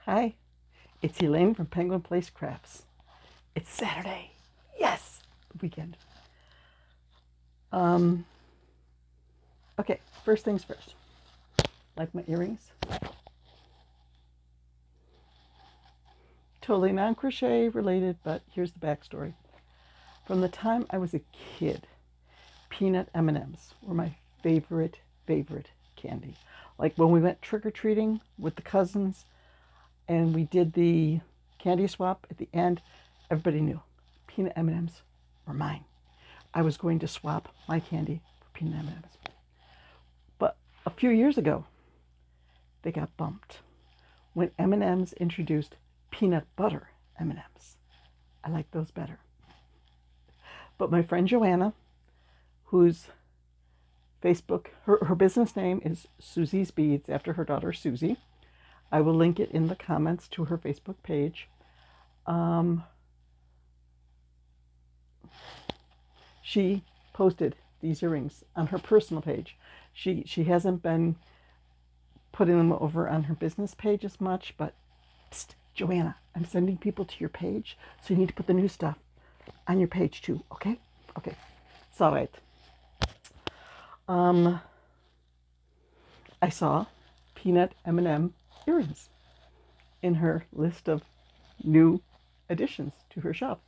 Hi, it's Elaine from Penguin Place Crafts. It's Saturday. Yes, weekend. Um, okay, first things first. Like my earrings? Totally non-crochet related, but here's the backstory. From the time I was a kid, peanut M&Ms were my favorite candy. Like when we went trick-or-treating with the cousins and we did the candy swap at the end, everybody knew peanut M&Ms were mine. I was going to swap my candy for peanut M&Ms. But a few years ago, they got bumped when M&Ms introduced peanut butter M&Ms. I like those better. But my friend Joanna, whose Facebook, her business name is Suzi's Beads after her daughter Suzi. I will link it in the comments to her Facebook page. She posted these earrings on her personal page. She hasn't been putting them over on her business page as much, but psst, Joanna, I'm sending people to your page, so you need to put the new stuff on your page too, okay? Okay, it's all right. I saw peanut M&M earrings in her list of new additions to her shop.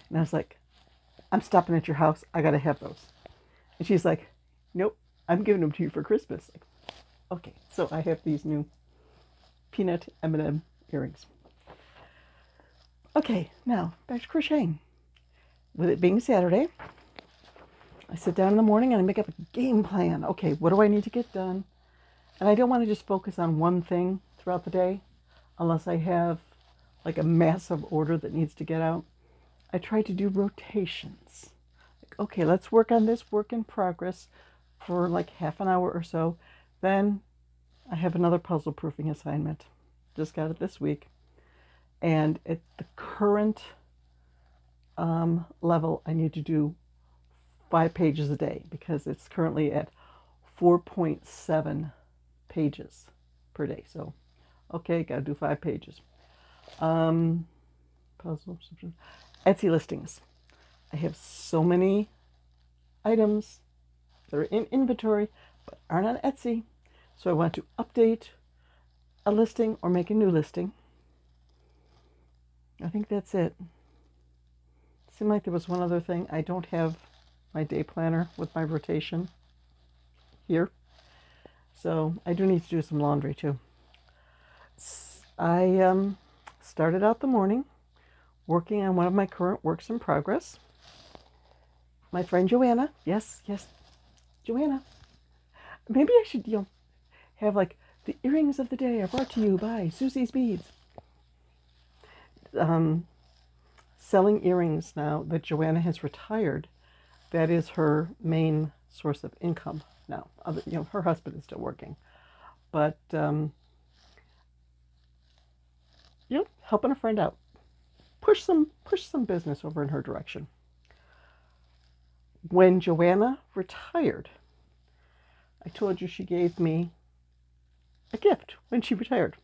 And I was like, I'm stopping at your house. I got to have those. And she's like, nope, I'm giving them to you for Christmas. Like, okay, so I have these new peanut M&M earrings. Okay, now back to crocheting. With it being Saturday, I sit down in the morning and I make up a game plan. Okay, what do I need to get done? And I don't want to just focus on one thing throughout the day unless I have like a massive order that needs to get out. I try to do rotations. Like, okay, let's work on this work in progress for like half an hour or so. Then I have another puzzle proofing assignment. Just got it this week. And at the current level, I need to do 5 pages a day because it's currently at 4.7 pages per day. So, okay, got to do 5 pages. Puzzle, Etsy listings. I have so many items that are in inventory but aren't on Etsy. So I want to update a listing or make a new listing. I think that's it. Seemed like there was one other thing. I don't have my day planner with my rotation here. So I do need to do some laundry too. I started out the morning working on one of my current works in progress. My friend Joanna, yes, Joanna. Maybe I should, have like the earrings of the day are brought to you by Suzi's Beads. Selling earrings now that Joanna has retired, that is her main source of income now. Her husband is still working, but helping a friend out, push some business over in her direction. When Joanna retired, I told you she gave me a gift when she retired.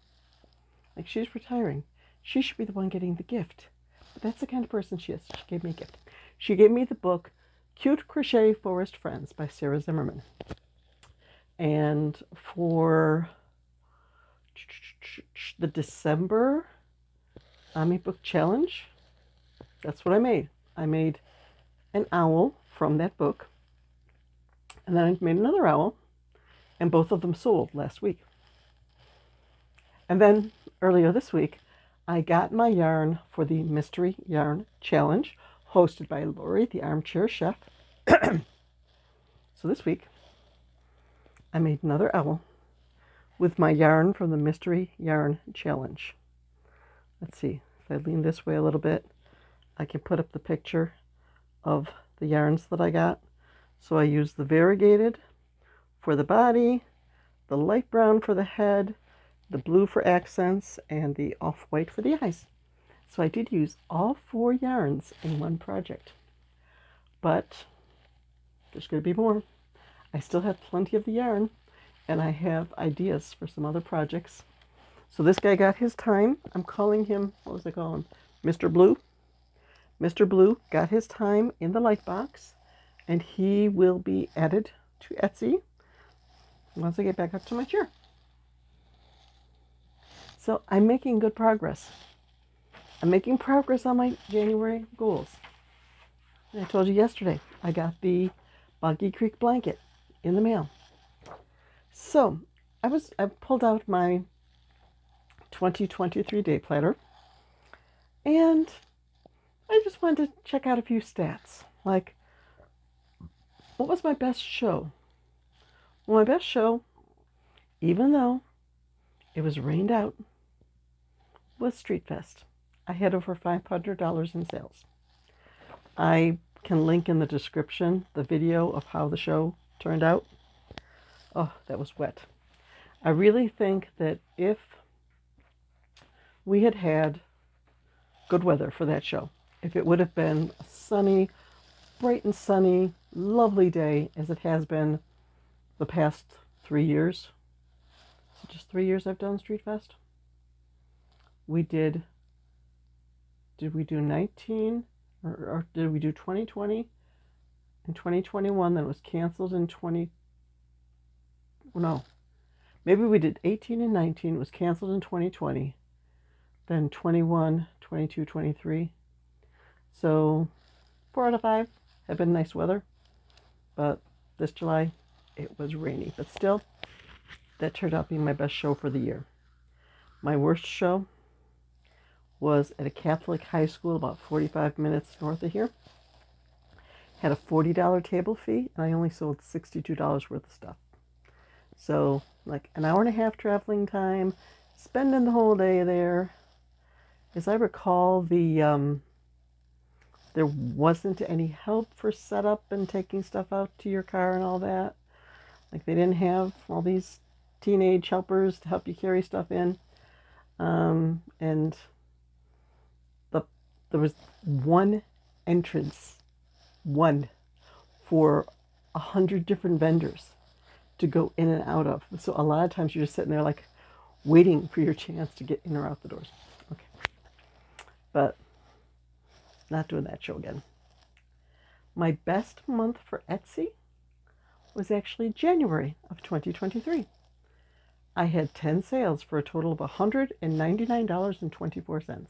Like, she's retiring. She should be the one getting the gift. But that's the kind of person she is. She gave me a gift. She gave me the book Cute Crochet Forest Friends by Sarah Zimmerman. And for the December Ami Book Challenge, that's what I made. I made an owl from that book. And then I made another owl. And both of them sold last week. And then earlier this week, I got my yarn for the Mystery Yarn Challenge, hosted by Lori, the Armchair Chef. So this week, I made another owl with my yarn from the Mystery Yarn Challenge. Let's see, if I lean this way a little bit, I can put up the picture of the yarns that I got. So I used the variegated for the body, the light brown for the head, the blue for accents, and the off-white for the eyes. So I did use all 4 yarns in one project. But there's going to be more. I still have plenty of the yarn, and I have ideas for some other projects. So this guy got his time. I'm calling him, what was I calling him? Mr. Blue. Mr. Blue got his time in the Lightbox, and he will be added to Etsy once I get back up to my chair. So I'm making good progress. I'm making progress on my January goals. And I told you yesterday, I got the Boggy Creek blanket in the mail. So I pulled out my 2023 day planner, and I just wanted to check out a few stats. Like, what was my best show? Well, my best show, even though it was rained out, was Street Fest. I had over $500 in sales. I can link in the description the video of how the show turned out. Oh, that was wet. I really think that if we had had good weather for that show, if it would have been a sunny, bright and sunny, lovely day as it has been the past 3 years. So just 3 years I've done Street Fest. Did we do 19 or did we do 2020 and 2021? Then it was canceled in no, maybe we did 18 and 19. It was canceled in 2020. Then 21, 22, 23. So 4 out of 5 have been nice weather, but this July it was rainy. But still, that turned out being my best show for the year. My worst show was at a Catholic high school about 45 minutes north of here. Had a $40 table fee, and I only sold $62 worth of stuff. So, like an hour and a half traveling time, spending the whole day there. As I recall, there wasn't any help for setup and taking stuff out to your car and all that. Like, they didn't have all these teenage helpers to help you carry stuff in. And there was one entrance, for 100 different vendors to go in and out of. So a lot of times you're just sitting there like waiting for your chance to get in or out the doors. Okay. But not doing that show again. My best month for Etsy was actually January of 2023. I had 10 sales for a total of $199.24.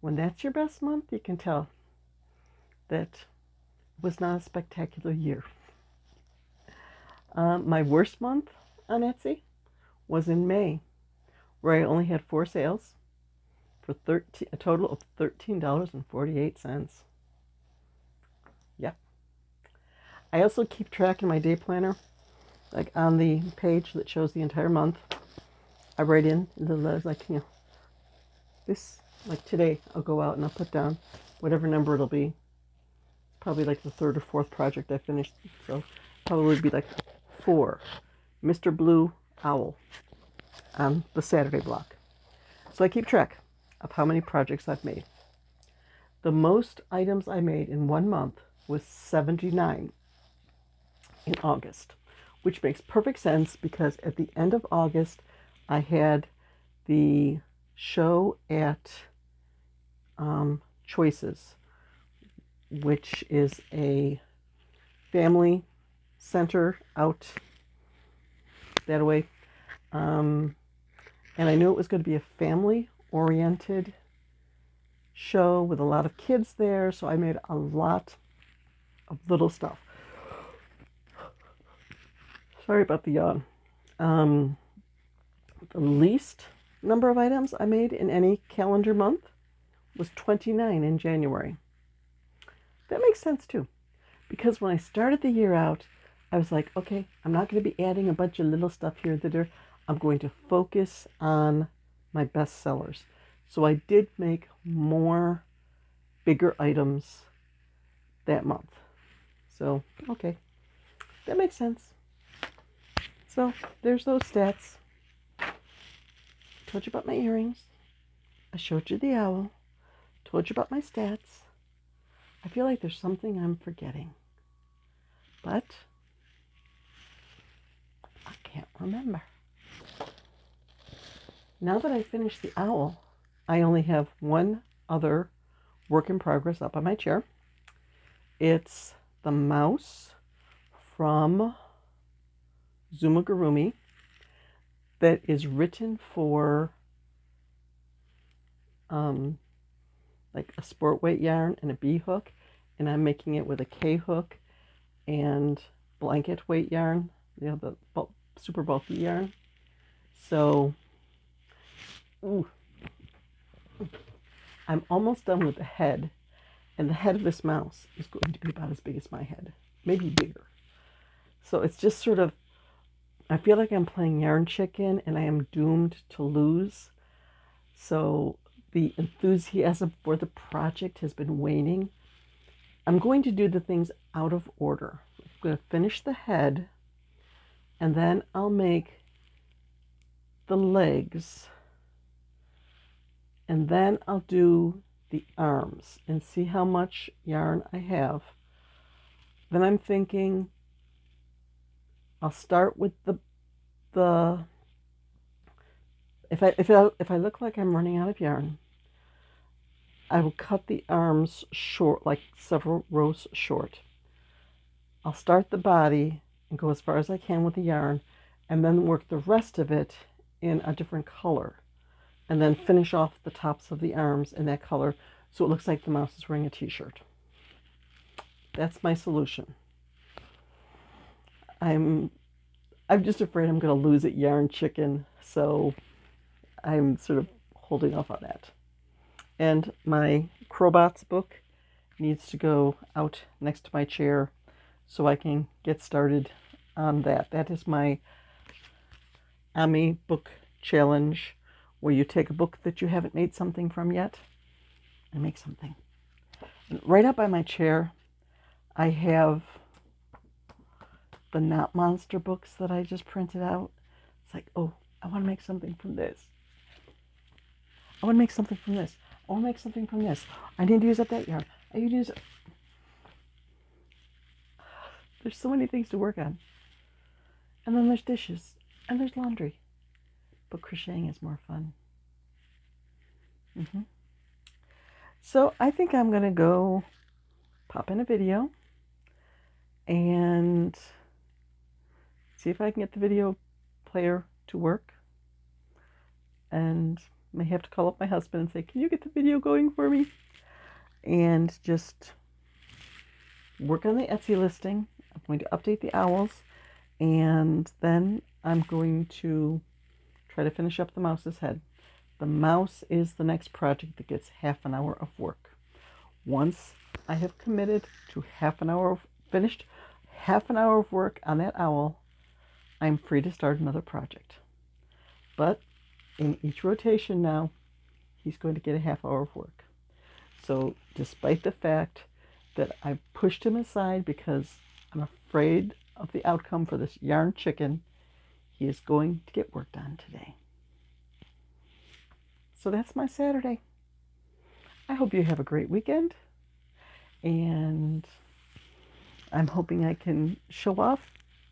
When that's your best month, you can tell that it was not a spectacular year. My worst month on Etsy was in May, where I only had 4 sales for a total of $13.48. Yep. I also keep track in my day planner, like on the page that shows the entire month. I write in the letters, like, this, like today, I'll go out and I'll put down whatever number it'll be. Probably like the 3rd or 4th project I finished. So probably would be like 4. Mr. Blue Owl on the Saturday block. So I keep track of how many projects I've made. The most items I made in 1 month was 79 in August, which makes perfect sense because at the end of August, I had the show at Choices, which is a family center out that way. And I knew it was going to be a family-oriented show with a lot of kids there, so I made a lot of little stuff. Sorry about the yawn. The least number of items I made in any calendar month was 29 in January. That makes sense too, because when I started the year out, I was like, okay, I'm not going to be adding a bunch of little stuff here and there. I'm going to focus on my best sellers. So I did make more bigger items that month. So, okay, that makes sense. So there's those stats. Told you about my earrings. I showed you the owl. Told you about my stats. I feel like there's something I'm forgetting, but I can't remember. Now that I finished the owl, I only have one other work in progress up on my chair. It's the mouse from Zumagurumi that is written for like a sport weight yarn and a bee hook, and I'm making it with a K hook and blanket weight yarn, the super bulky yarn. So, ooh, I'm almost done with the head, and the head of this mouse is going to be about as big as my head, maybe bigger. So it's just sort of, I feel like I'm playing yarn chicken and I am doomed to lose. So the enthusiasm for the project has been waning. I'm going to do the things out of order. I'm going to finish the head, and then I'll make the legs, and then I'll do the arms and see how much yarn I have. Then I'm thinking I'll start with the if I look like I'm running out of yarn, I will cut the arms short, like several rows short. I'll start the body and go as far as I can with the yarn, and then work the rest of it in a different color, and then finish off the tops of the arms in that color so it looks like the mouse is wearing a t-shirt. That's my solution. I'm just afraid I'm going to lose at yarn chicken, so I'm sort of holding off on that. And my Crowbots book needs to go out next to my chair so I can get started on that. That is my Ami book challenge, where you take a book that you haven't made something from yet and make something. And right up by my chair, I have the Not Monster books that I just printed out. It's like, oh, I want to make something from this. I want to make something from this. I want to make something from this. I need to use up that yarn. I need to use it. There's so many things to work on. And then there's dishes. And there's laundry. But crocheting is more fun. So I think I'm going to go pop in a video and see if I can get the video player to work. And may have to call up my husband and say, can you get the video going for me? And just work on the Etsy listing. I'm going to update the owls, and then I'm going to try to finish up the mouse's head. The mouse is the next project that gets half an hour of work. Once I have committed to finished half an hour of work on that owl, I'm free to start another project. But in each rotation now, he's going to get a half hour of work. So despite the fact that I pushed him aside because I'm afraid of the outcome for this yarn chicken, he is going to get work done today. So that's my Saturday. I hope you have a great weekend, and I'm hoping I can show off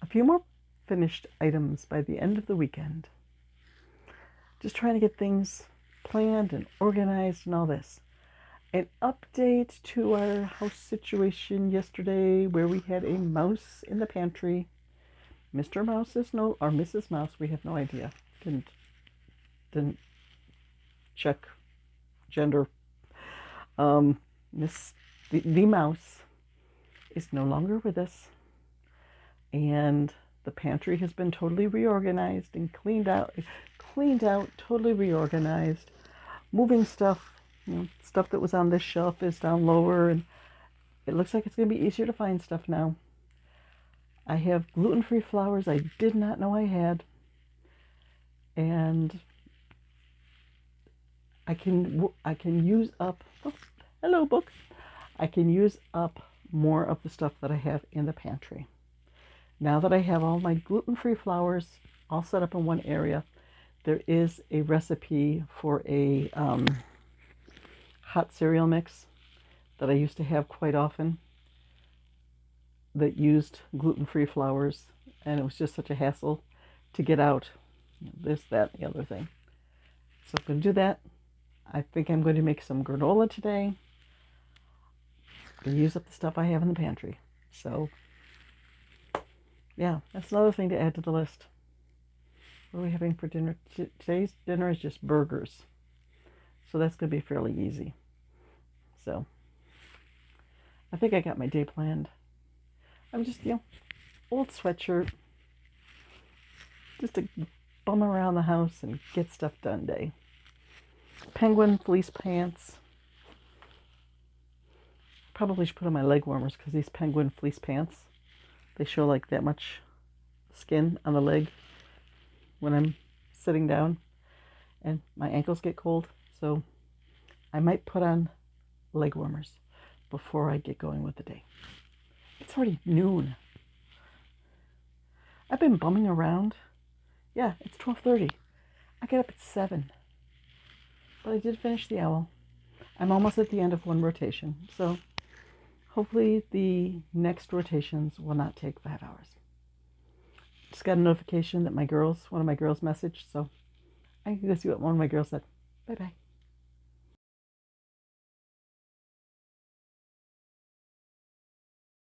a few more finished items by the end of the weekend. Just trying to get things planned and organized and all this. An update to our house situation yesterday, where we had a mouse in the pantry. Mr. Mouse is or Mrs. Mouse, we have no idea. Didn't check gender. The mouse is no longer with us, and the pantry has been totally reorganized and cleaned out, totally reorganized. Moving stuff, stuff that was on this shelf is down lower, and it looks like it's going to be easier to find stuff now. I have gluten-free flours I did not know I had, and I can use up, hello book, I can use up more of the stuff that I have in the pantry. Now that I have all my gluten-free flours all set up in one area, there is a recipe for a hot cereal mix that I used to have quite often that used gluten-free flours, and it was just such a hassle to get out this, that, and the other thing. So I'm going to do that. I think I'm going to make some granola today. I'm going to use up the stuff I have in the pantry. So, yeah, that's another thing to add to the list. What are we having for dinner? Today's dinner is just burgers. So that's going to be fairly easy. So, I think I got my day planned. I'm just, old sweatshirt. Just a bum around the house and get stuff done day. Penguin fleece pants. Probably should put on my leg warmers because these penguin fleece pants, they show like that much skin on the leg when I'm sitting down and my ankles get cold. So I might put on leg warmers before I get going with the day. It's already noon. I've been bumming around. Yeah, it's 12:30. I get up at 7. But I did finish the owl. I'm almost at the end of one rotation. So hopefully the next rotations will not take 5 hours. Just got a notification that one of my girls messaged. So I can go see what one of my girls said. Bye-bye.